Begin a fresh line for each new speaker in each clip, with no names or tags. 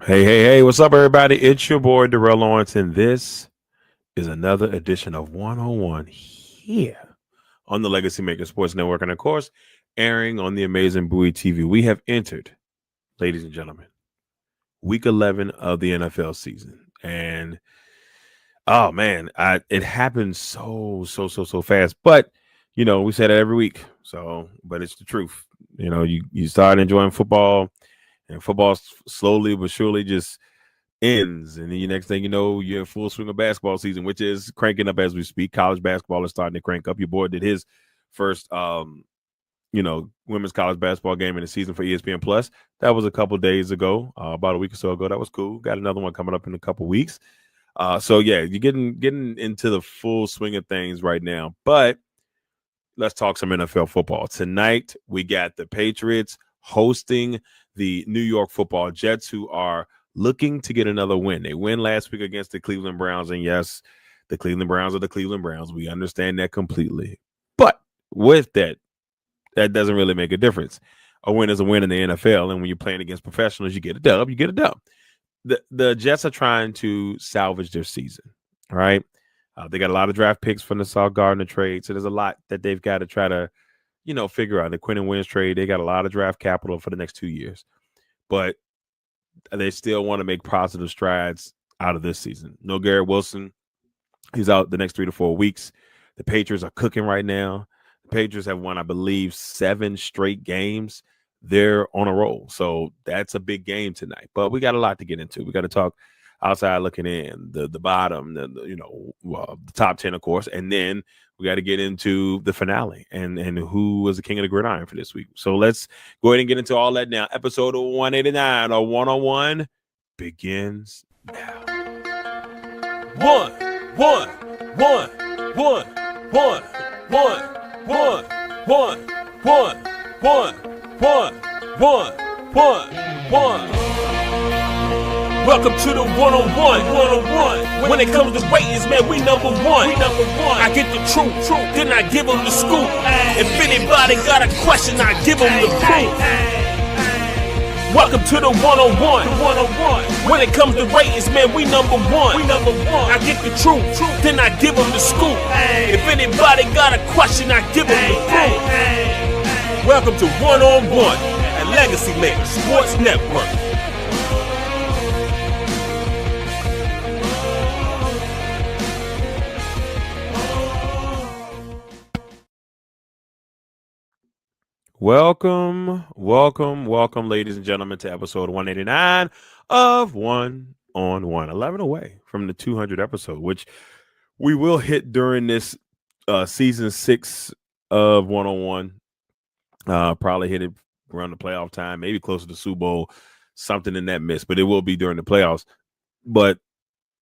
Hey, what's up, everybody? It's your boy, Darrell Lawrence, and this is another edition of 101 here on the Legacy Maker Sports Network. And of course, airing on the amazing Bowie TV. We have entered, ladies and gentlemen, week 11 of the NFL season. And oh man, it happens so fast. But we say that every week. But it's the truth. You start enjoying football, and football slowly but surely just ends, and then the next thing you know, you're in full swing of basketball season, which is cranking up as we speak. College basketball is starting to crank up. Your boy did his first women's college basketball game in the season for ESPN Plus. That was a couple days ago, about a week or so ago. That was cool. Got another one coming up in a couple weeks. You're getting into the full swing of things right now. But let's talk some NFL football. Tonight, we got the Patriots hosting the New York Football Jets, who are looking to get another win. They win last week against the Cleveland Browns, and yes, the Cleveland Browns are the Cleveland Browns. We understand that completely. But with that doesn't really make a difference. A win is a win in the NFL, and when you're playing against professionals, you get a dub. The Jets are trying to salvage their season, all right? They got a lot of draft picks from the Sauce Gardner trade, so there's a lot that they've got to try to, figure out. The Quinn Wins trade, they got a lot of draft capital for the next 2 years. But they still want to make positive strides out of this season. No Garrett Wilson. He's out the next 3 to 4 weeks. The Patriots are cooking right now. The Patriots have won, I believe, 7 straight games. They're on a roll. So that's a big game tonight. But we got a lot to get into. We got to talk outside looking in, the bottom, the top 10, of course. And then we got to get into the finale and who was the king of the gridiron for this week. So let's go ahead and get into all that now. Episode 189 or 101 begins now.
One. Welcome to the 101. When it comes to ratings, man, we number one. I get the truth, then I give them the scoop. If anybody got a question, I give them the proof. Welcome to the 101. When it comes to ratings, man, we number one. I get the truth, then I give them the scoop. If anybody got a question, I give them the proof. Welcome to 101 at Legacy Maker Sports Network.
Welcome, ladies and gentlemen, to episode 189 of 1-on-1. 11 away from the 200 episode, which we will hit during this season 6 of 1-on-1. Probably hit it around the playoff time, maybe closer to Super Bowl, something in that mist, but it will be during the playoffs. But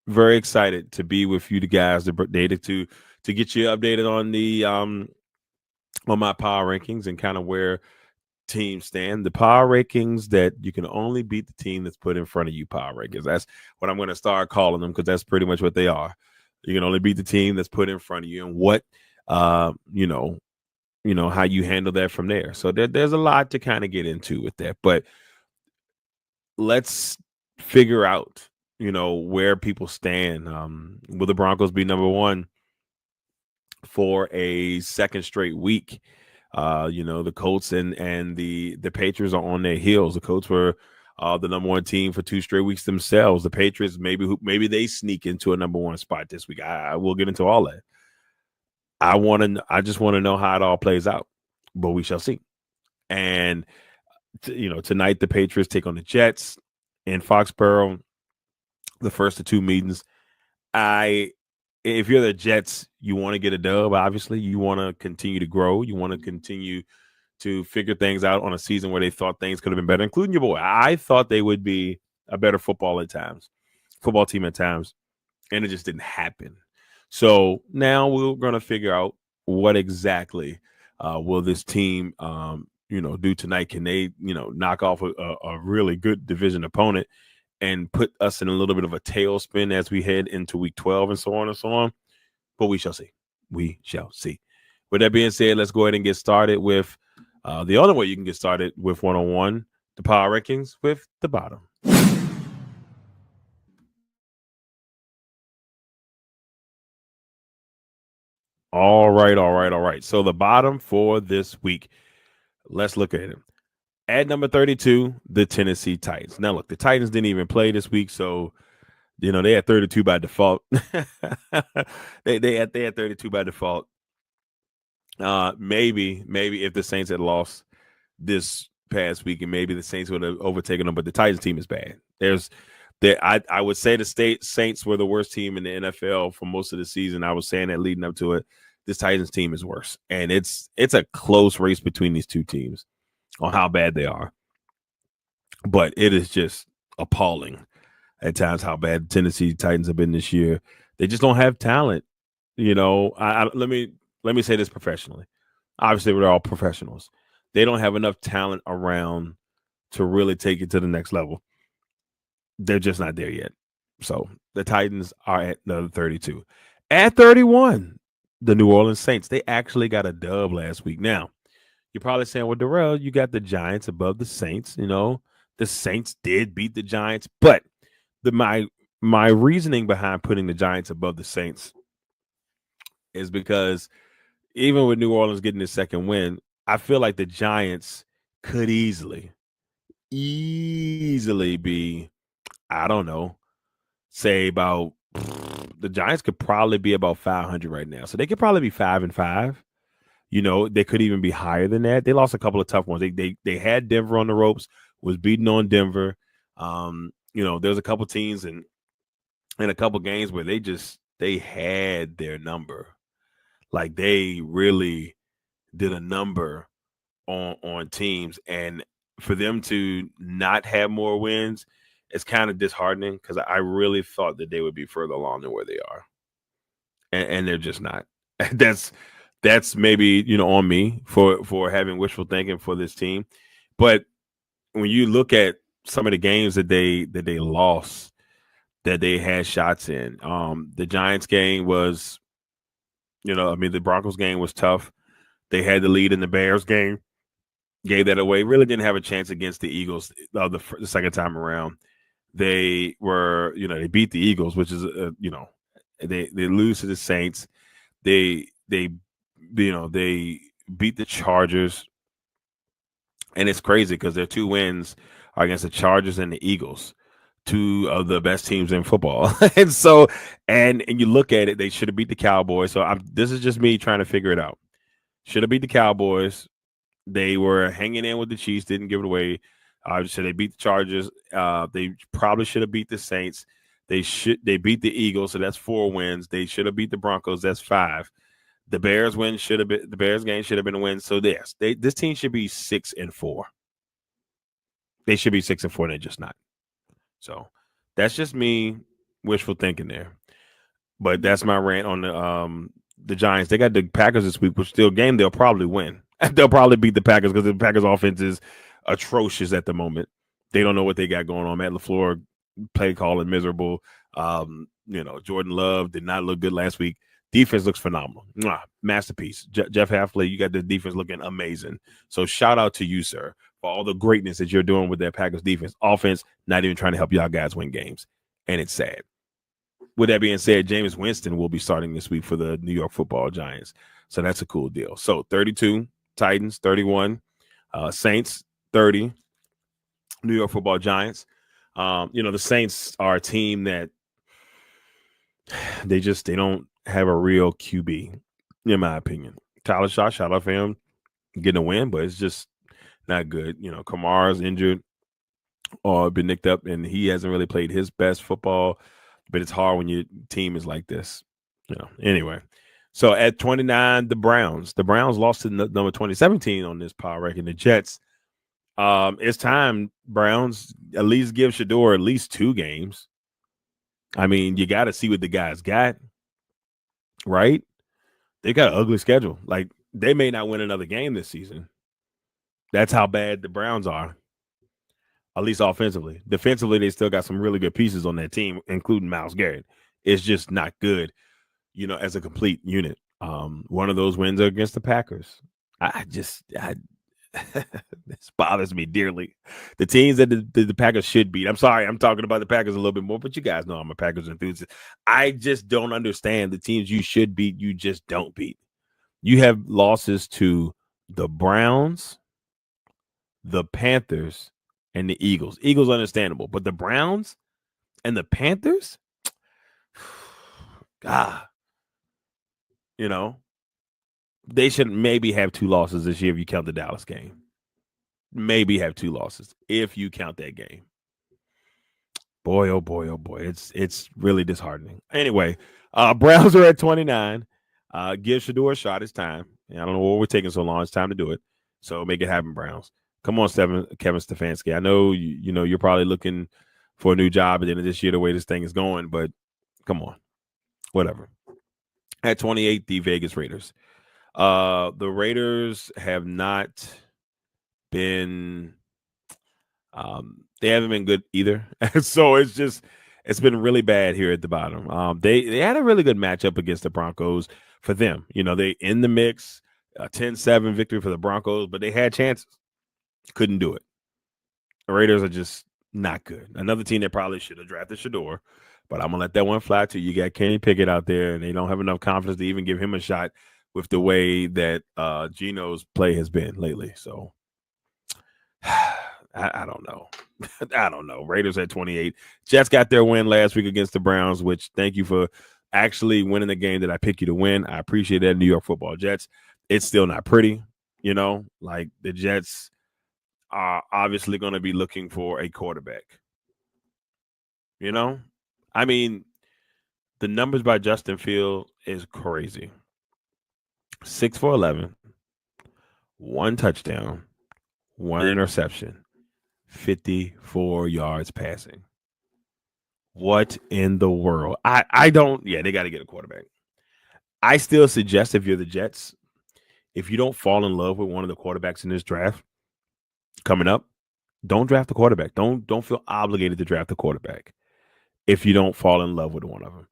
very excited to be with you guys today to get you updated on the on my power rankings and kind of where teams stand. The power rankings that you can only beat the team that's put in front of you power rankings. That's what I'm going to start calling them, because that's pretty much what they are. You can only beat the team that's put in front of you, and what how you handle that from there. So there's a lot to kind of get into with that, but let's figure out, where people stand. Will the Broncos be number one for a second straight week? The Colts and the Patriots are on their heels. The Colts were the number one team for 2 straight weeks themselves. The Patriots, maybe they sneak into a number one spot this week. I will get into all that. I just want to know how it all plays out, but we shall see. And tonight the Patriots take on the Jets in Foxborough. The first of 2 meetings. If you're the Jets, you want to get a dub. Obviously, you want to continue to grow. You want to continue to figure things out on a season where they thought things could have been better, including your boy. I thought they would be a better football team at times, and it just didn't happen. So now we're going to figure out what exactly will this team, do tonight. Can they, knock off a really good division opponent and put us in a little bit of a tailspin as we head into week 12 and so on and so on? But we shall see. We shall see. With that being said, let's go ahead and get started with the other way you can get started with 1-on-1, the power rankings with the bottom. All right. So the bottom for this week, let's look at it. At number 32, the Tennessee Titans. Now, look, the Titans didn't even play this week, so they had 32 by default. they had 32 by default. Maybe if the Saints had lost this past week, and maybe the Saints would have overtaken them, but the Titans team is bad. I would say the Saints were the worst team in the NFL for most of the season. I was saying that leading up to it. This Titans team is worse, and it's a close race between these two teams on how bad they are. But it is just appalling at times how bad the Tennessee Titans have been this year. They just don't have talent. Let me say this professionally. Obviously, we're all professionals. They don't have enough talent around to really take it to the next level. They're just not there yet. So the Titans are at number 32. At 31, the New Orleans Saints. They actually got a dub last week. Now, you're probably saying, well, Darrell, you got the Giants above the Saints. The Saints did beat the Giants, but my reasoning behind putting the Giants above the Saints is because even with New Orleans getting the second win, I feel like the Giants could easily be, I don't know, say about the Giants could probably be about 500 right now. So they could probably be 5-5. They could even be higher than that. They lost a couple of tough ones. They had Denver on the ropes, was beating on Denver. There's a couple teams in a couple games where they had their number. Like they really did a number on teams, and for them to not have more wins, it's kind of disheartening because I really thought that they would be further along than where they are, and they're just not. That's maybe on me for having wishful thinking for this team, but when you look at some of the games that they lost, that they had shots in, the Giants game was, the Broncos game was tough. They had the lead in the Bears game, gave that away. Really didn't have a chance against the Eagles the second time around. They were, they beat the Eagles, which is, they lose to the Saints. They beat the Chargers. And it's crazy because their two wins are against the Chargers and the Eagles, two of the best teams in football. And so, and you look at it, they should have beat the Cowboys. So this is just me trying to figure it out. Should have beat the Cowboys. They were hanging in with the Chiefs, didn't give it away. So they beat the Chargers. They probably should have beat the Saints. They beat the Eagles, so that's 4 wins. They should have beat the Broncos. That's 5. The Bears game should have been a win. So this team should be 6-4. They should be 6-4. They're just not. So that's just me wishful thinking there. But that's my rant on the Giants. They got the Packers this week, which still a game they'll probably win. They'll probably beat the Packers because the Packers offense is atrocious at the moment. They don't know what they got going on. Matt LaFleur play calling miserable. Jordan Love did not look good last week. Defense looks phenomenal. Masterpiece. Jeff Hafley, you got the defense looking amazing. So shout out to you, sir, for all the greatness that you're doing with that Packers defense. Offense, not even trying to help y'all guys win games. And it's sad. With that being said, Jameis Winston will be starting this week for the New York Football Giants. So that's a cool deal. So 32, Titans, 31, Saints, 30, New York Football Giants. The Saints are a team that they don't have a real QB, in my opinion. Tyler Shaw, shout out for him getting a win, but it's just not good. Kamara's injured or been nicked up, and he hasn't really played his best football, but it's hard when your team is like this. Anyway. So at 29, the Browns. The Browns lost to number 2017 on this power ranking, the Jets. It's time, Browns, at least give Shador at least 2 games. I mean, you got to see what the guys got, right? They got an ugly schedule. Like, they may not win another game this season. That's how bad the Browns are, at least offensively. Defensively, they still got some really good pieces on that team, including Myles Garrett. It's just not good, as a complete unit. One of those wins are against the Packers. This bothers me dearly. The teams that the Packers should beat. I'm sorry, I'm talking about the Packers a little bit more, but you guys know I'm a Packers enthusiast. I just don't understand the teams you should beat. You just don't beat. You have losses to the Browns, the Panthers, and the Eagles. Eagles understandable, but the Browns and the Panthers, God, you know, they should maybe have 2 losses this year if you count the Dallas game. Maybe have 2 losses if you count that game. Boy, oh boy, oh boy. It's really disheartening. Anyway, Browns are at 29. Give Shedeur a shot. It's time. I don't know why we're taking so long. It's time to do it. So make it happen, Browns. Come on, Kevin Stefanski. I know you know you're probably looking for a new job at the end of this year the way this thing is going, but come on. Whatever. At 28, the Vegas Raiders. The Raiders have not been they haven't been good either. So it's been really bad here at the bottom. They had a really good matchup against the Broncos for them. You know, they in the mix, 10-7 victory for the Broncos, but they had chances. Couldn't do it. The Raiders are just not good. Another team that probably should have drafted Shedeur, but I'm going to let that one fly too. You got Kenny Pickett out there, and they don't have enough confidence to even give him a shot with the way that Geno's play has been lately. So I don't know. I don't know. Raiders at 28. Jets got their win last week against the Browns, which thank you for actually winning the game that I picked you to win. I appreciate that, New York Football Jets. It's still not pretty, you know, like the Jets are obviously going to be looking for a quarterback. You know, I mean, the numbers by Justin Fields is crazy. 6 for 11, 1 touchdown, 1 interception, 54 yards passing. What in the world? I don't. Yeah, they got to get a quarterback. I still suggest if you're the Jets, if you don't fall in love with one of the quarterbacks in this draft coming up, don't draft the quarterback. Don't feel obligated to draft the quarterback if you don't fall in love with one of them.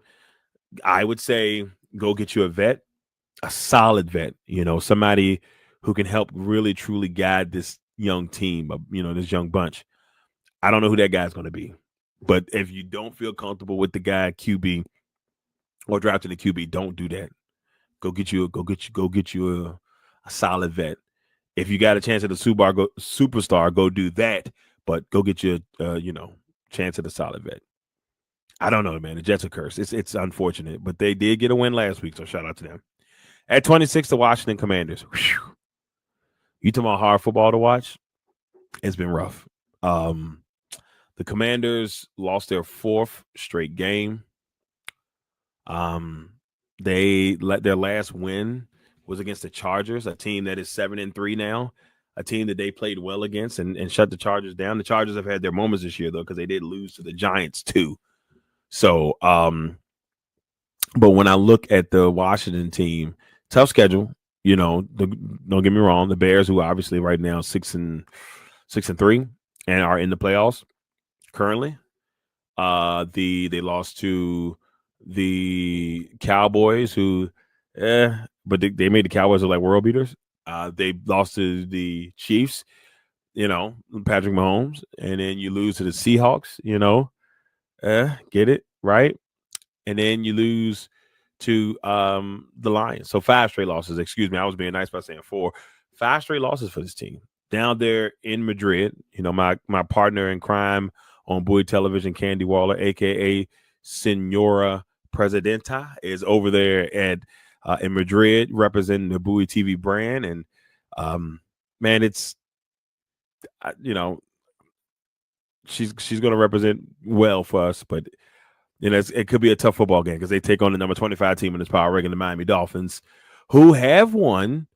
I would say go get you a vet, a solid vet, you know, somebody who can help really truly guide this young team, you know, this young bunch. I don't know who that guy's going to be, but if you don't feel comfortable with the guy QB or drafting the QB, don't do that. Go get you a solid vet. If you got a chance at a superstar, go do that. But go get you you know, chance at a solid vet. I don't know, man. The Jets are cursed. It's unfortunate, but they did get a win last week, so shout out to them. At 26, the Washington Commanders. Whew. You talking about hard football to watch? It's been rough. The Commanders lost their 4th straight game. They let their last win was against the Chargers, a team that is 7-3 now, a team that they played well against and shut the Chargers down. The Chargers have had their moments this year, though, because they did lose to the Giants, too. So, but when I look at the Washington team, tough schedule, you know, don't get me wrong. The Bears, who are obviously right now 6-3 and are in the playoffs currently. They lost to the Cowboys, who, but they made the Cowboys look like world beaters. They lost to the Chiefs, you know, Patrick Mahomes, and then you lose to the Seahawks, you know, get it right, and then you lose to the Lions. So 5 straight losses. Excuse me, I was being nice by saying 4. 5 straight losses for this team down there in Madrid. You know, my partner in crime on Bowie Television, Candy Waller, aka Senora Presidenta, is over there at in Madrid representing the Bowie TV brand. And man, it's you know, she's going to represent well for us, but you know, it could be a tough football game because they take on the number 25 team in this power ranking, the Miami Dolphins, who have won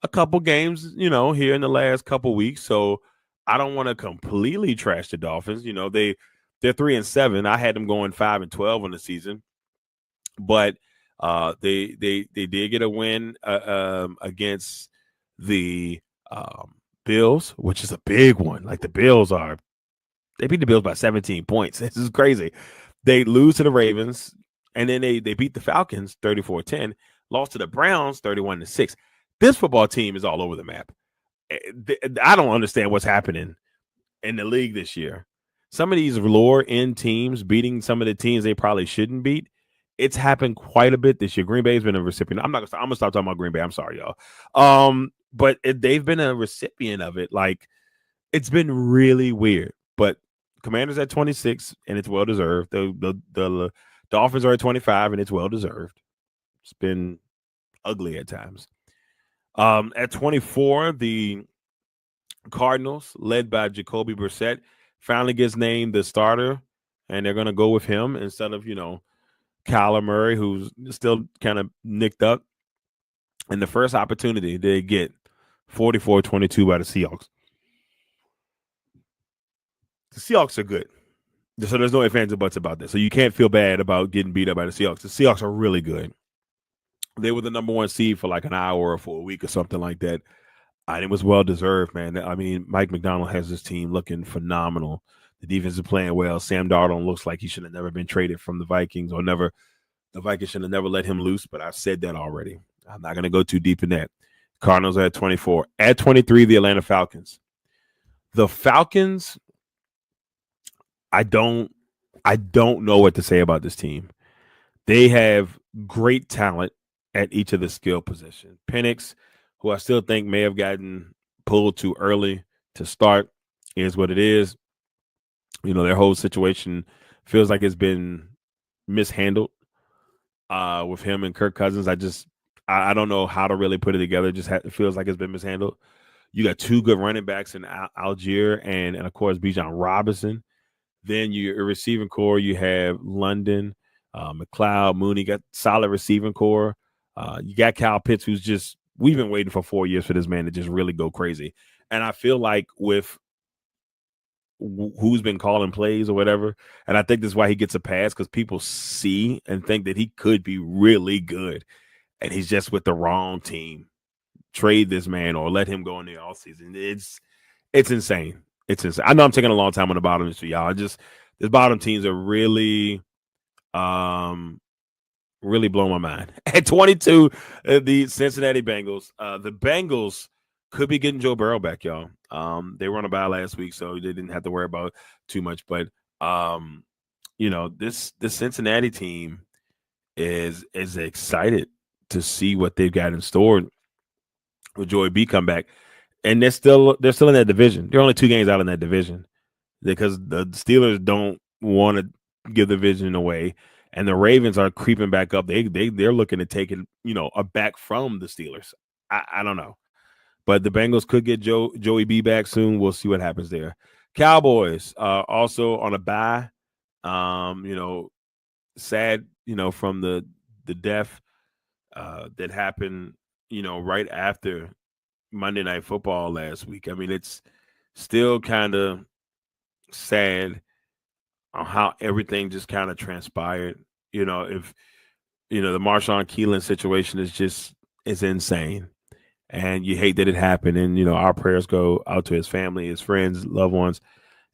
a couple games, you know, here in the last couple weeks. So I don't want to completely trash the Dolphins. You know, they're 3-7. I had them going 5-12 on the season, but they did get a win against the Bills, which is a big one. Like they beat the Bills by 17 points. This is crazy. They lose to the Ravens, and then they beat the Falcons 34-10, lost to the Browns 31-6. This football team is all over the map. I don't understand what's happening in the league this year. Some of these lower end teams beating some of the teams they probably shouldn't beat. It's happened quite a bit this year. Green Bay's been a recipient. I'm gonna stop talking about Green Bay. I'm sorry, y'all. But they've been a recipient of it. Like, it's been really weird. But Commanders at 26, and it's well deserved. The Dolphins are at 25, and it's well deserved. It's been ugly at times. At 24, the Cardinals, led by Jacoby Brissett, finally gets named the starter, and they're going to go with him instead of, Kyler Murray, who's still kind of nicked up. And the first opportunity they get 44-22 by the Seahawks. The Seahawks are good. So there's no ifs, ands, or buts about this. So you can't feel bad about getting beat up by the Seahawks. The Seahawks are really good. They were the number one seed for like an hour or for a week or something like that. And it was well-deserved, man. I mean, Mike McDonald has this team looking phenomenal. The defense is playing well. Sam Darnold looks like he should have never been traded from the Vikings, or the Vikings should have never let him loose, but I've said that already. I'm not going to go too deep in that. Cardinals are at 24. At 23, the Atlanta Falcons. The Falcons, I don't know what to say about this team. They have great talent at each of the skill positions. Penix, who I still think may have gotten pulled too early to start, is what it is. Their whole situation feels like it's been mishandled with him and Kirk Cousins. I don't know how to really put it together. It feels like it's been mishandled. You got two good running backs in Algier and of course, Bijan Robinson. Then your receiving core, you have London, McLeod, Mooney, got solid receiving core. You got Kyle Pitts, we've been waiting for 4 years for this man to just really go crazy. And I feel like with who's been calling plays or whatever, and I think this is why he gets a pass, because people see and think that he could be really good, and he's just with the wrong team. Trade this man or let him go in the offseason. It's insane. It's insane. I know I'm taking a long time on the bottom for y'all. These bottom teams are really really blowing my mind. At 22, the Cincinnati Bengals. The Bengals could be getting Joe Burrow back, y'all. They were on a bye last week, so they didn't have to worry about too much. But this Cincinnati team is excited to see what they've got in store with Joey B come back. And they're still in that division. They're only 2 games out in that division because the Steelers don't want to give the division away, and the Ravens are creeping back up. They're looking to take it, back from the Steelers. I don't know, but the Bengals could get Joey B back soon. We'll see what happens there. Cowboys also on a bye. Sad, from the death that happened, right after Monday Night Football last week. I mean, it's still kind of sad on how everything just kind of transpired. If the Marshawn Keelan situation is insane, and you hate that it happened. And our prayers go out to his family, his friends, loved ones.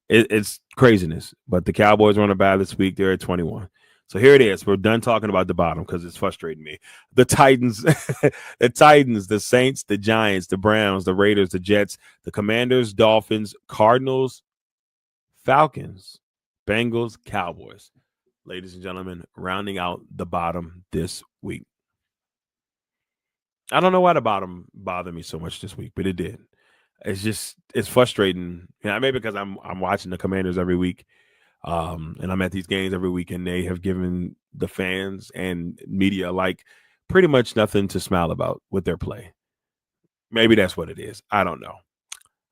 It's craziness. But the Cowboys are on a bye this week. They're at 21. So here it is. We're done talking about the bottom because it's frustrating me. The Titans, the Saints, the Giants, the Browns, the Raiders, the Jets, the Commanders, Dolphins, Cardinals, Falcons, Bengals, Cowboys. Ladies and gentlemen, rounding out the bottom this week. I don't know why the bottom bothered me so much this week, but it did. It's frustrating. Maybe because I'm watching the Commanders every week. And I'm at these games every week, and they have given the fans and media alike pretty much nothing to smile about with their play. Maybe that's what it is. I don't know.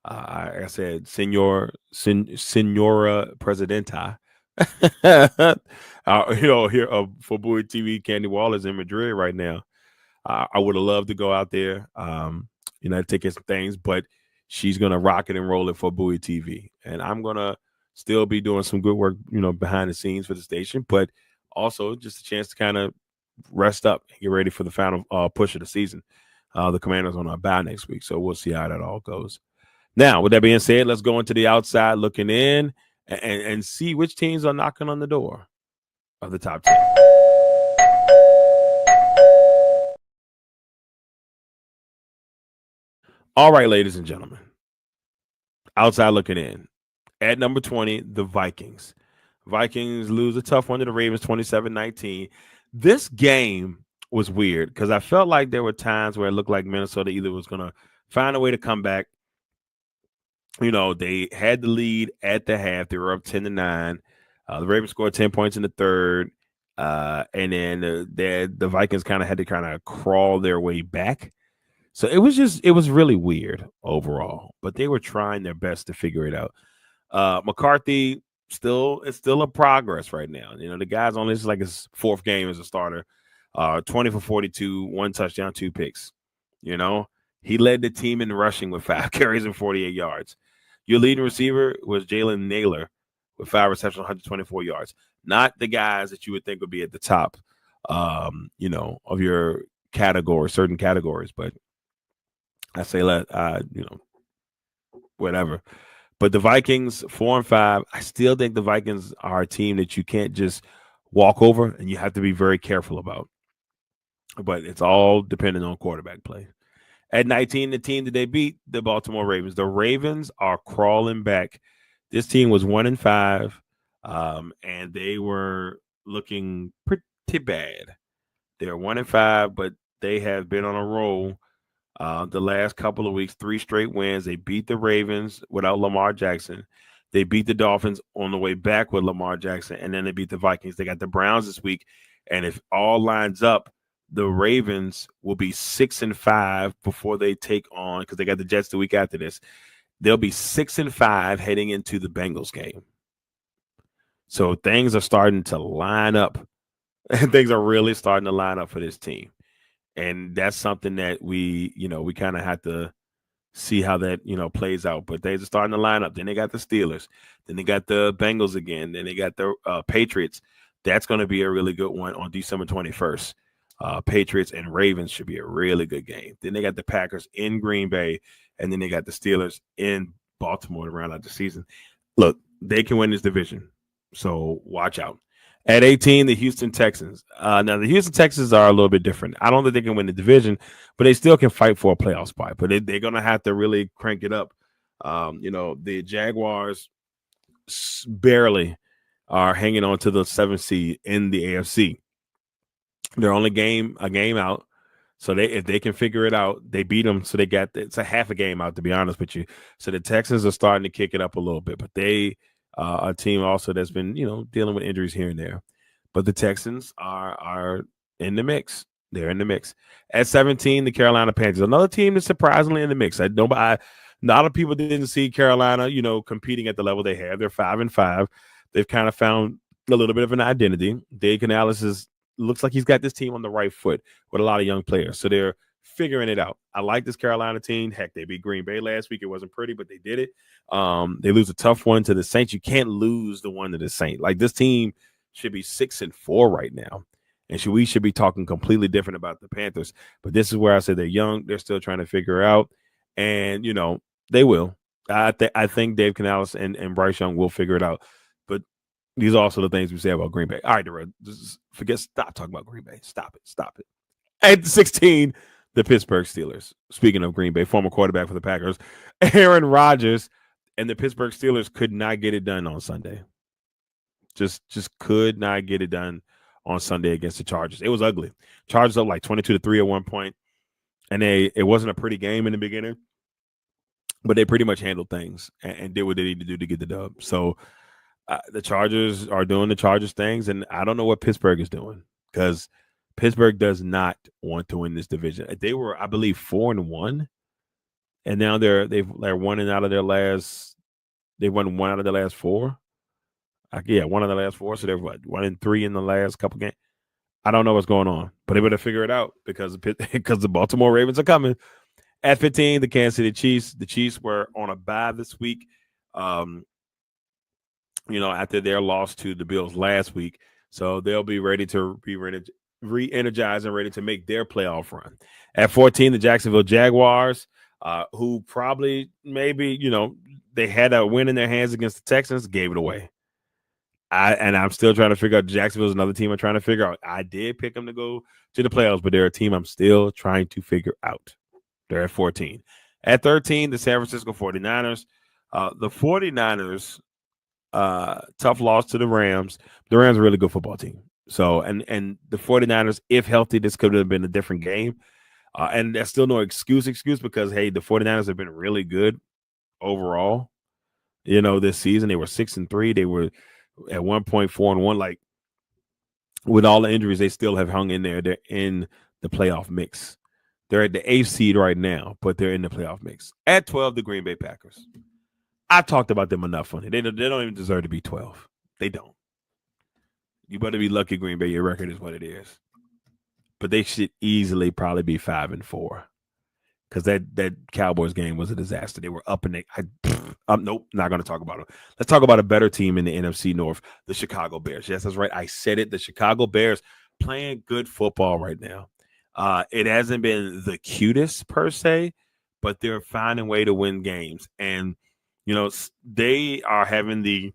I said, Senora Presidenta. Here for Bowie TV, Candy Wall is in Madrid right now. I would have loved to go out there, take in some things, but she's gonna rock it and roll it for Bowie TV, and I'm gonna still be doing some good work, behind the scenes for the station, but also just a chance to kind of rest up and get ready for the final push of the season. The Commanders on our bye next week, so we'll see how that all goes. Now, with that being said, let's go into the outside looking in and see which teams are knocking on the door of the top 10. All right, ladies and gentlemen, outside looking in. At number 20, the Vikings. Vikings lose a tough one to the Ravens 27-19. This game was weird because I felt like there were times where it looked like Minnesota either was going to find a way to come back. You know, they had the lead at the half. They were up 10-9. The Ravens scored 10 points in the third. And then the Vikings kind of had to kind of crawl their way back. So it was really weird overall, but they were trying their best to figure it out. McCarthy it's still a progress right now. You know, the guy's only, this is like his fourth game as a starter. 20 for 42, 1 touchdown, 2 picks. You know, he led the team in rushing with 5 carries and 48 yards. Your leading receiver was Jalen Naylor with 5 receptions, 124 yards. Not the guys that you would think would be at the top, you know, of your category, certain categories. But I say whatever. But the Vikings, 4-5, I still think the Vikings are a team that you can't just walk over, and you have to be very careful about. But it's all dependent on quarterback play. At 19, the team that they beat, the Baltimore Ravens. The Ravens are crawling back. This team was 1-5, and they were looking pretty bad. They're 1-5, but they have been on a roll. The last couple of weeks, 3 straight wins. They beat the Ravens without Lamar Jackson. They beat the Dolphins on the way back with Lamar Jackson, and then they beat the Vikings. They got the Browns this week, and if all lines up, the Ravens will be 6-5 before they take on, because they got the Jets the week after this. They'll be 6-5 heading into the Bengals game. So things are starting to line up. Things are really starting to line up for this team. And that's something that we kind of have to see how that, plays out. But they're starting to line up. Then they got the Steelers. Then they got the Bengals again. Then they got the Patriots. That's going to be a really good one on December 21st. Patriots and Ravens should be a really good game. Then they got the Packers in Green Bay. And then they got the Steelers in Baltimore to round out the season. Look, they can win this division. So watch out. At 18, the Houston Texans. Now, the Houston Texans are a little bit different. I don't think they can win the division, but they still can fight for a playoff spot. But they're going to have to really crank it up. The Jaguars barely are hanging on to the 7th seed in the AFC. They're only a game out. So if they can figure it out, they beat them. So it's a half a game out, to be honest with you. So the Texans are starting to kick it up a little bit, but they a team also that's been, dealing with injuries here and there. But the Texans are in the mix. They're in the mix. At 17, the Carolina Panthers, another team that's surprisingly in the mix. A lot of people didn't see Carolina, competing at the level they have. They're 5-5. They've kind of found a little bit of an identity. Dave Canales looks like he's got this team on the right foot with a lot of young players. So they're figuring it out. I like this Carolina team. Heck, they beat Green Bay last week. It wasn't pretty, but they did it. They lose a tough one to the Saints. You can't lose the one to the Saints. Like, this team should be 6-4 right now. And we should be talking completely different about the Panthers. But this is where I said they're young. They're still trying to figure out. And, they will. I think Dave Canales and Bryce Young will figure it out. But these are also the things we say about Green Bay. All right, Darrell, stop talking about Green Bay. Stop it. At 16, the Pittsburgh Steelers. Speaking of Green Bay, former quarterback for the Packers, Aaron Rodgers and the Pittsburgh Steelers could not get it done on Sunday. Just could not get it done on Sunday against the Chargers. It was ugly. Chargers up like 22-3 at one point, and it wasn't a pretty game in the beginning, but they pretty much handled things and did what they needed to do to get the dub. So the Chargers are doing the Chargers things, and I don't know what Pittsburgh is doing, because Pittsburgh does not want to win this division. They were, I believe, 4-1, and now they're one out of their last. They've won 1 out of their last 4. 1 of the last 4. So they're 1-3 in the last couple games. I don't know what's going on, but they better figure it out because the Baltimore Ravens are coming. At 15, the Kansas City Chiefs. The Chiefs were on a bye this week. After their loss to the Bills last week, so they'll be ready to re-energize and ready to make their playoff run. At 14, the Jacksonville Jaguars, who probably they had a win in their hands against the Texans, gave it away. I'm still trying to figure out. Jacksonville's another team I'm trying to figure out. I did pick them to go to the playoffs, but they're a team I'm still trying to figure out. They're at 14. At 13, the San Francisco 49ers. The 49ers, tough loss to the Rams. The Rams are a really good football team. So, and the 49ers, if healthy, this could have been a different game. And that's still no excuse because, hey, the 49ers have been really good overall. This season they were 6-3. They were at 1.4-1. Like, with all the injuries, they still have hung in there. They're in the playoff mix. They're at the 8th seed right now, but they're in the playoff mix. At 12, the Green Bay Packers. I've talked about them enough on it. They don't even deserve to be 12. They don't. You better be lucky, Green Bay. Your record is what it is. But they should easily probably be 5-4. Because that Cowboys game was a disaster. They were up and nope, not going to talk about them. Let's talk about a better team in the NFC North, the Chicago Bears. Yes, that's right. I said it. The Chicago Bears playing good football right now. It hasn't been the cutest per se, but they're finding a way to win games. And, they are having the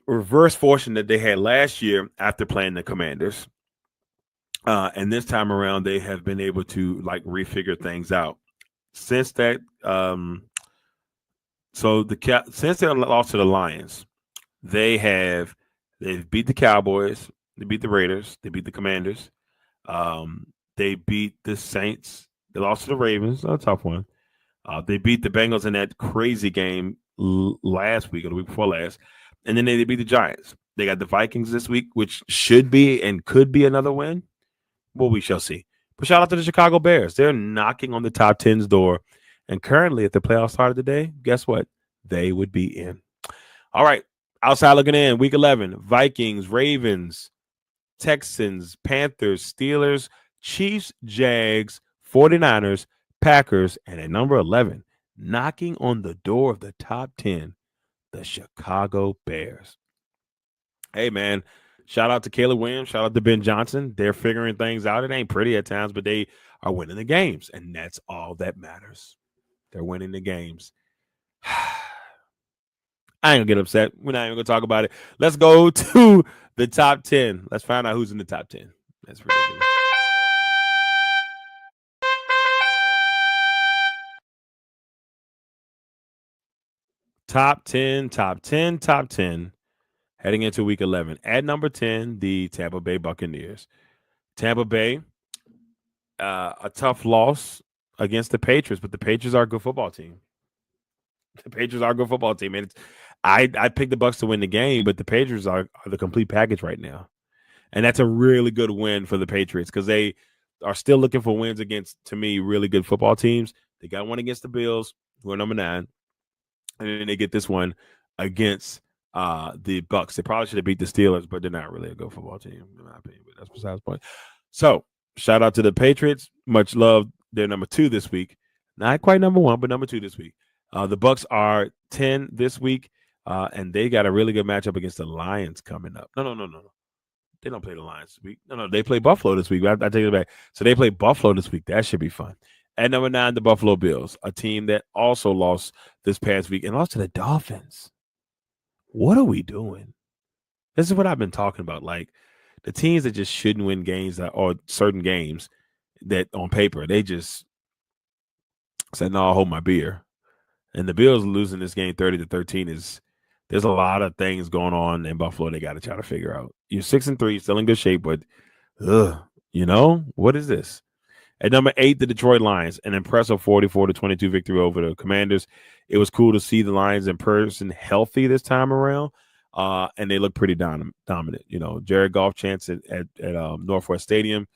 reverse fortune that they had last year after playing the Commanders. And this time around, they have been able to refigure things out. Since that, since they lost to the Lions, they've beat the Cowboys, they beat the Raiders, they beat the Commanders, they beat the Saints, they lost to the Ravens, a tough one. They beat the Bengals in that crazy game last week or the week before last, and then they beat the Giants. They got the Vikings this week, which should be and could be another win. Well, we shall see. But shout out to the Chicago Bears. They're knocking on the top 10's door. And currently, if the playoffs started today, guess what? They would be in. All right. Outside looking in, week 11, Vikings, Ravens, Texans, Panthers, Steelers, Chiefs, Jags, 49ers, Packers, and at number 11, knocking on the door of the top 10, the Chicago Bears. Hey, man. Shout out to Caleb Williams. Shout out to Ben Johnson. They're figuring things out. It ain't pretty at times, but they are winning the games, and that's all that matters. They're winning the games. I ain't gonna get upset. We're not even gonna talk about it. Let's go to the top 10. Let's find out who's in the top 10. That's ridiculous. Top 10. Heading into week 11. At number 10, the Tampa Bay Buccaneers. Tampa Bay, a tough loss against the Patriots, but the Patriots are a good football team. And I picked the Bucs to win the game, but the Patriots are the complete package right now. And that's a really good win for the Patriots because they are still looking for wins against, to me, really good football teams. They got one against the Bills, who are number 9. And then they get this one against the Bucs. They probably should have beat the Steelers, but they're not really a good football team, in my opinion. But that's besides the point. So, shout out to the Patriots. Much love. They're number 2 this week. Not quite number 1, but number 2 this week. The Bucs are 10 this week, and they got a really good matchup against the Lions coming up. No. They don't play the Lions this week. No, they play Buffalo this week. I take it back. So they play Buffalo this week. That should be fun. At number 9, the Buffalo Bills, a team that also lost this past week and lost to the Dolphins. What are we doing? This is what I've been talking about. Like, the teams that just shouldn't win games or certain games that on paper, they just said, no, I'll hold my beer. And the Bills losing this game 30-13 there's a lot of things going on in Buffalo they got to try to figure out. You're 6-3, still in good shape, but what is this? At number 8, the Detroit Lions, an impressive 44-22 victory over the Commanders. It was cool to see the Lions in person healthy this time around, and they look pretty dominant. Jared Goff chants at Northwest Stadium.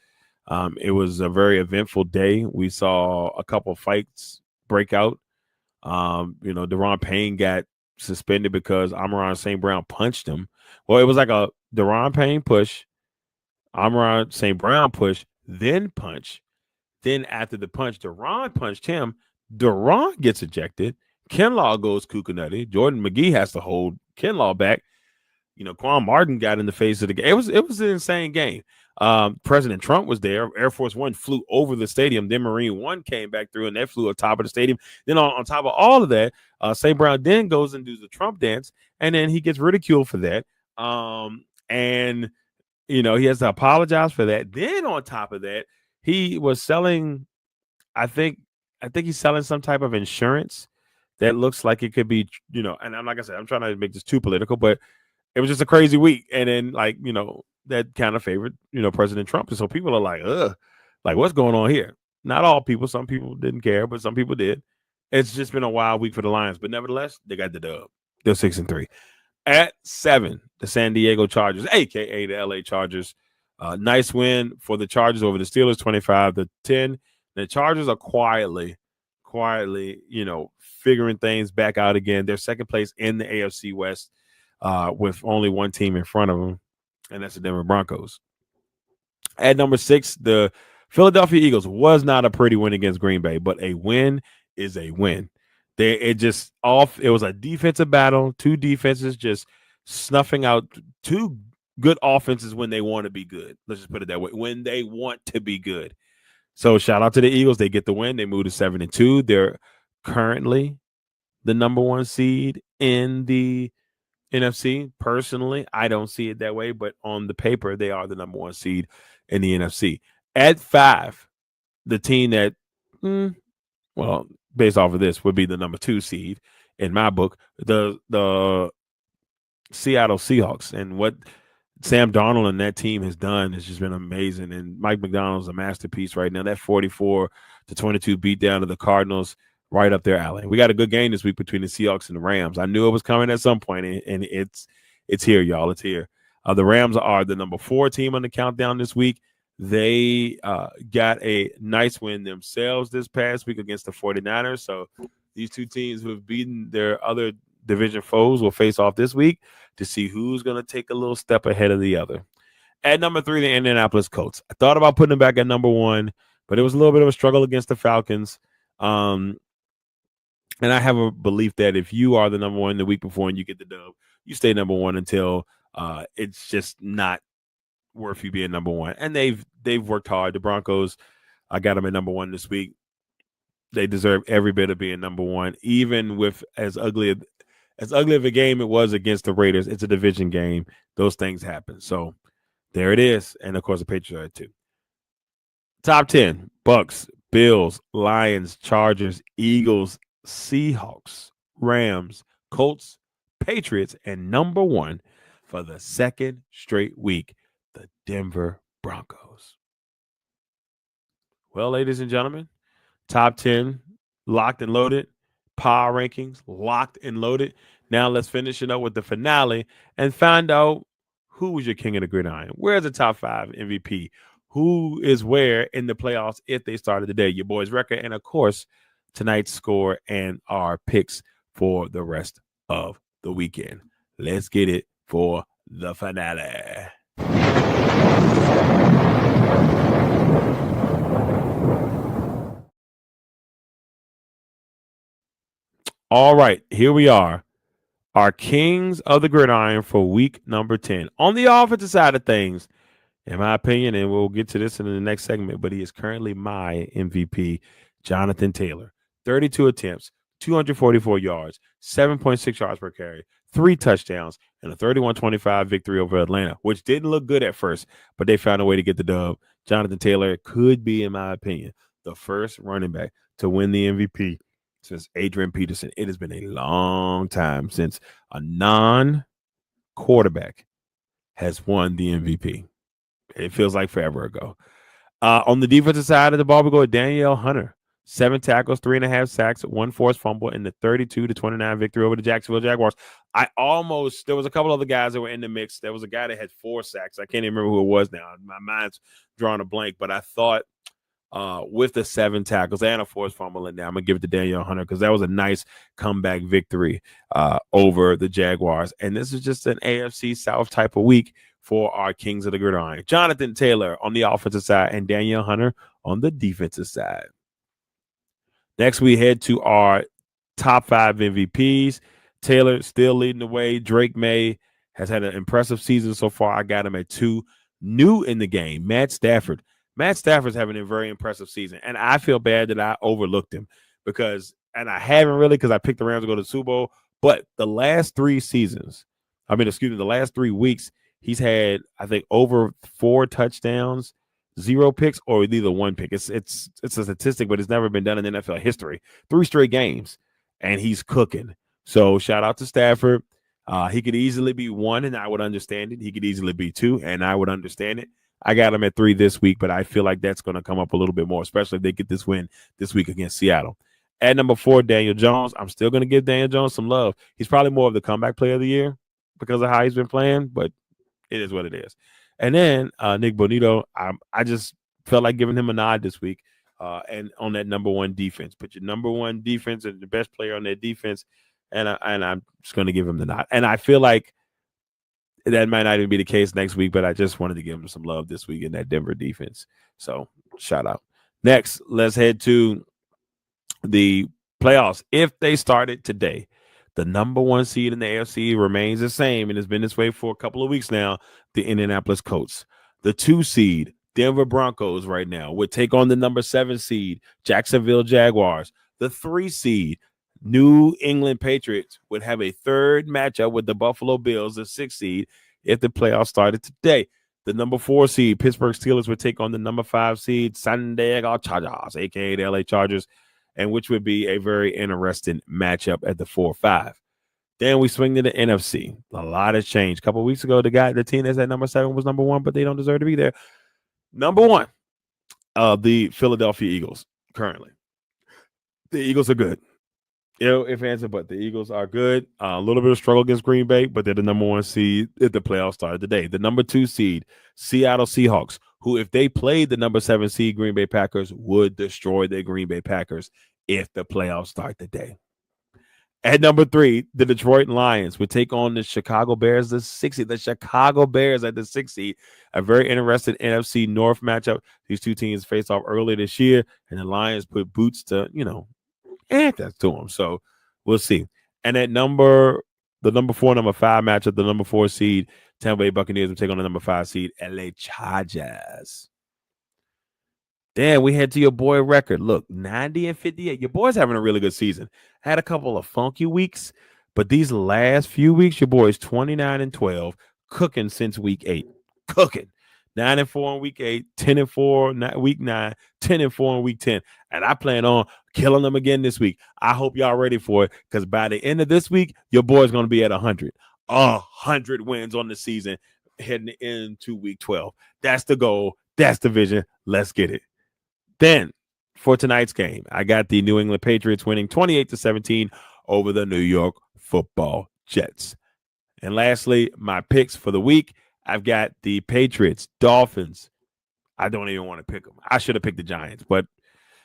It was a very eventful day. We saw a couple fights break out. Deron Payne got suspended because Amon-Ra St. Brown punched him. Well, it was like a Deron Payne push, Amon-Ra St. Brown push, then punch. Then after the punch, Deron punched him. Deron gets ejected. Kinlaw goes kookanutty. Jordan McGee has to hold Kinlaw back. Quan Martin got in the face of the game. It was an insane game. President Trump was there. Air Force One flew over the stadium. Then Marine One came back through, and they flew on top of the stadium. Then on top of all of that, St. Brown then goes and does the Trump dance, and then he gets ridiculed for that. He has to apologize for that. Then on top of that, he was selling I think he's selling some type of insurance that looks like it could be, and I'm like I said, I'm trying not to make this too political, but it was just a crazy week. And then that kind of favored, President Trump. And so people are like, ugh, like what's going on here? Not all people, some people didn't care, but some people did. It's just been a wild week for the Lions, but nevertheless, they got the dub. They're 6-3. At 7, the San Diego Chargers, aka the LA Chargers. Nice win for the Chargers over the Steelers, 25-10. The Chargers are quietly, figuring things back out again. They're second place in the AFC West with only one team in front of them, and that's the Denver Broncos. At number 6, the Philadelphia Eagles was not a pretty win against Green Bay, but a win is a win. It was a defensive battle, two defenses just snuffing out two good offenses when they want to be good. Let's just put it that way, when they want to be good. So shout out to the Eagles. They get the win. They move to 7-2. They're currently the number 1 seed in the NFC. Personally, I don't see it that way, but on the paper, they are the number 1 seed in the NFC. At 5, the team that, based off of this, would be the number 2 seed in my book, the Seattle Seahawks. And what Sam Darnold and that team has done has just been amazing. And Mike McDonald's a masterpiece right now. That 44-22 beatdown of the Cardinals, right up their alley. We got a good game this week between the Seahawks and the Rams. I knew it was coming at some point, and it's here, y'all. It's here. The Rams are the number 4 team on the countdown this week. They got a nice win themselves this past week against the 49ers. So these two teams who have beaten their other division foes will face off this week to see who's going to take a little step ahead of the other. At number 3, the Indianapolis Colts. I thought about putting them back at number 1, but it was a little bit of a struggle against the Falcons. And I have a belief that if you are the number 1 the week before and you get the dub, you stay number 1 until it's just not worth you being number 1. And they've worked hard. The Broncos, I got them at number 1 this week. They deserve every bit of being number 1, even with as ugly of a game it was against the Raiders. It's a division game. Those things happen. So there it is. And of course, the Patriots are at 2. Top 10: Bucks, Bills, Lions, Chargers, Eagles, Seahawks, Rams, Colts, Patriots, and number 1 for the second straight week, the Denver Broncos. Well, ladies and gentlemen, top 10 locked and loaded. Power rankings locked and loaded. Now let's finish it up with the finale and find out who was your king of the gridiron. Where's the top 5 MVP? Who is where in the playoffs if they started today? Your boys' record, and of course, tonight's score and our picks for the rest of the weekend. Let's get it for the finale. All right, here we are. Our kings of the gridiron for week number 10. On the offensive side of things, in my opinion, and we'll get to this in the next segment, but he is currently my MVP, Jonathan Taylor. 32 attempts, 244 yards, 7.6 yards per carry, 3 touchdowns, and a 31-25 victory over Atlanta, which didn't look good at first, but they found a way to get the dub. Jonathan Taylor could be, in my opinion, the first running back to win the MVP since Adrian Peterson. It has been a long time since a non-quarterback has won the MVP. It feels like forever ago. On the defensive side of the ball, we go with Danielle Hunter. 7 tackles, 3.5 sacks, 1 forced fumble in the 32-29 victory over the Jacksonville Jaguars. There was a couple other guys that were in the mix. There was a guy that had 4 sacks. I can't even remember who it was now. My mind's drawing a blank, but I thought with the 7 tackles and a forced fumble in there, I'm going to give it to Danielle Hunter because that was a nice comeback victory over the Jaguars. And this is just an AFC South type of week for our kings of the gridiron. Jonathan Taylor on the offensive side and Danielle Hunter on the defensive side. Next, we head to our top 5 MVPs. Taylor still leading the way. Drake May has had an impressive season so far. I got him at 2. New in the game, Matt Stafford. Matt Stafford's having a very impressive season, and I feel bad that I overlooked him and I haven't really because I picked the Rams to go to the Super Bowl, but the last 3 weeks, he's had, I think, over 4 touchdowns 0 picks or either 1 pick. It's a statistic, but it's never been done in NFL history. 3 straight games, and he's cooking. So shout out to Stafford. He could easily be 1, and I would understand it. He could easily be 2, and I would understand it. I got him at 3 this week, but I feel like that's going to come up a little bit more, especially if they get this win this week against Seattle. At number 4, Daniel Jones. I'm still going to give Daniel Jones some love. He's probably more of the comeback player of the year because of how he's been playing, but it is what it is. And then Nick Bonito, I just felt like giving him a nod this week and on that number 1 defense. Put your number 1 defense and the best player on that defense, and I'm just going to give him the nod. And I feel like that might not even be the case next week, but I just wanted to give him some love this week in that Denver defense. So shout out. Next, let's head to the playoffs. If they started today, the number 1 seed in the AFC remains the same, and it's been this way for a couple of weeks now, the Indianapolis Colts. The 2 seed, Denver Broncos right now, would take on the number 7 seed, Jacksonville Jaguars. The 3 seed, New England Patriots, would have a 3rd matchup with the Buffalo Bills, the 6th seed, if the playoffs started today. The number 4 seed, Pittsburgh Steelers, would take on the number 5 seed, San Diego Chargers, a.k.a. the LA Chargers, and which would be a very interesting matchup at the 4-5. Then we swing to the NFC. A lot has changed. A couple of weeks ago, the team that's at number 7 was number 1, but they don't deserve to be there. Number 1, the Philadelphia Eagles currently. The Eagles are good. If answer, but the Eagles are good. A little bit of struggle against Green Bay, but they're the number 1 seed if the playoffs started today. The number 2 seed, Seattle Seahawks, who, if they played the number 7 seed Green Bay Packers, would destroy the Green Bay Packers if the playoffs start today. At number 3, the Detroit Lions would take on the Chicago Bears, the 6th seed. The Chicago Bears at the 6th seed, a very interesting NFC North matchup. These two teams faced off earlier this year, and the Lions put boots to, that's to them. So we'll see. And at the number 4, number 5 matchup, the number 4 seed, Tampa Bay Buccaneers will take on the number 5 seed, LA Chargers. Then we head to your boy record. Look, 90-58. Your boy's having a really good season. Had a couple of funky weeks, but these last few weeks, your boy's 29-12, cooking since week 8. Cooking. 9-4 in week 8, 10-4 week 9, 10-4 in week 10. And I plan on killing them again this week. I hope y'all ready for it, because by the end of this week, your boy's going to be at 100. 100 wins on the season heading into week 12. That's the goal. That's the vision. Let's get it. Then for tonight's game, I got the New England Patriots winning 28-17 over the New York Football Jets. And lastly, my picks for the week, I've got the Patriots, Dolphins. I don't even want to pick them. I should have picked the Giants, but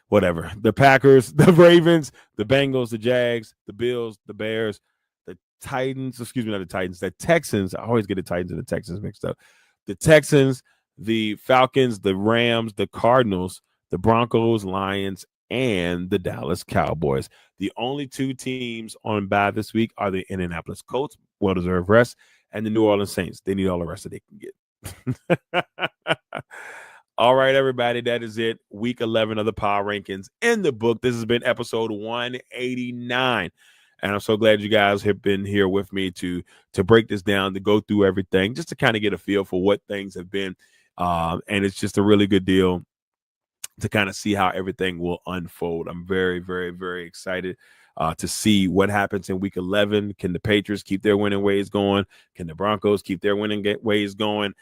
whatever. The Packers, the Ravens, the Bengals, the Jags, the Bills, the Bears, the Titans, not the Titans, the Texans. I always get the Titans and the Texans mixed up. The Texans, the Falcons, the Rams, the Cardinals, the Broncos, Lions, and the Dallas Cowboys. The only 2 teams on bye this week are the Indianapolis Colts, well-deserved rest, and the New Orleans Saints. They need all the rest that they can get. All right, everybody, that is it. Week 11 of the Power Rankings in the book. This has been episode 189. And I'm so glad you guys have been here with me to break this down, to go through everything, just to kind of get a feel for what things have been. And it's just a really good deal to kind of see how everything will unfold. I'm very, very, very excited to see what happens in week 11. Can the Patriots keep their winning ways going? Can the Broncos keep their winning ways going?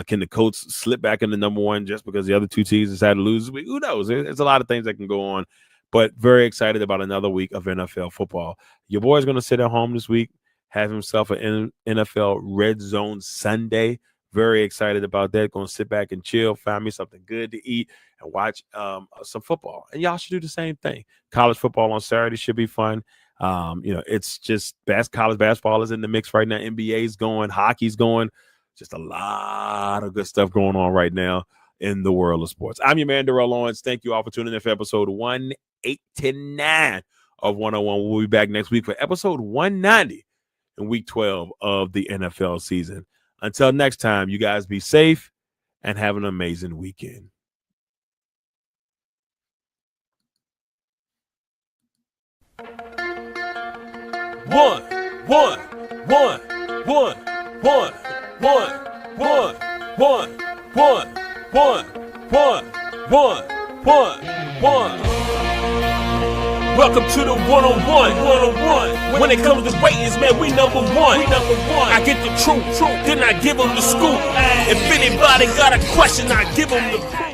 Can the Colts slip back into number 1 just because the other 2 teams decided to lose? Who knows? There's a lot of things that can go on, but very excited about another week of NFL football. Your boy's going to sit at home this week, have himself an NFL Red Zone Sunday. Very excited about that. Going to sit back and chill, find me something good to eat, and watch some football. And y'all should do the same thing. College football on Saturday should be fun. It's just college basketball is in the mix right now. NBA's going, hockey's going. Just a lot of good stuff going on right now in the world of sports. I'm your man, Darrell Lawrence. Thank you all for tuning in for episode 189 of 101. We'll be back next week for episode 190 in week 12 of the NFL season. Until next time, you guys be safe and have an amazing weekend.
One. Welcome to the 101. When it comes to ratings, man, we number one. I get the truth, then I give them the scoop. If anybody got a question, I give them the proof.